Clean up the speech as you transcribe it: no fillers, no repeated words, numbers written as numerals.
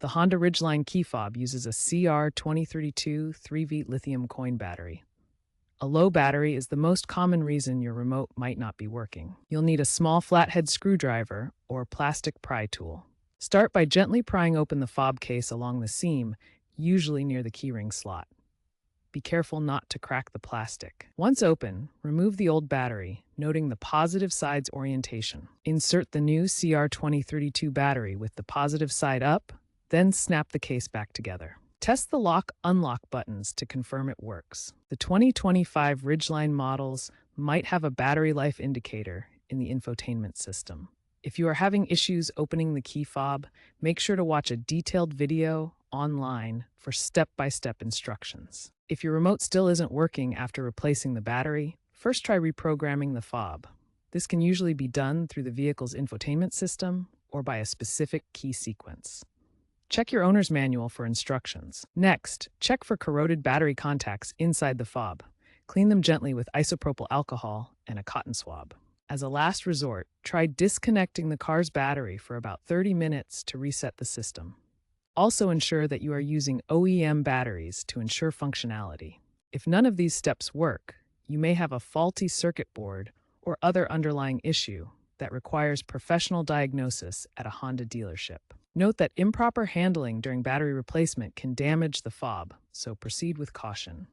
The Honda Ridgeline key fob uses a CR2032 3V lithium coin battery. A low battery is the most common reason your remote might not be working. You'll need a small flathead screwdriver or plastic pry tool. Start by gently prying open the fob case along the seam, usually near the keyring slot. Be careful not to crack the plastic. Once open, remove the old battery, noting the positive side's orientation. Insert the new CR2032 battery with the positive side up, then snap the case back together. Test the lock-unlock buttons to confirm it works. The 2025 Ridgeline models might have a battery life indicator in the infotainment system. If you are having issues opening the key fob, make sure to watch a detailed video online for step-by-step instructions. If your remote still isn't working after replacing the battery, first try reprogramming the fob. This can usually be done through the vehicle's infotainment system or by a specific key sequence. Check your owner's manual for instructions. Next, check for corroded battery contacts inside the fob. Clean them gently with isopropyl alcohol and a cotton swab. As a last resort, try disconnecting the car's battery for about 30 minutes to reset the system. Also ensure that you are using OEM batteries to ensure functionality. If none of these steps work, you may have a faulty circuit board or other underlying issue that requires professional diagnosis at a Honda dealership. Note that improper handling during battery replacement can damage the fob, so proceed with caution.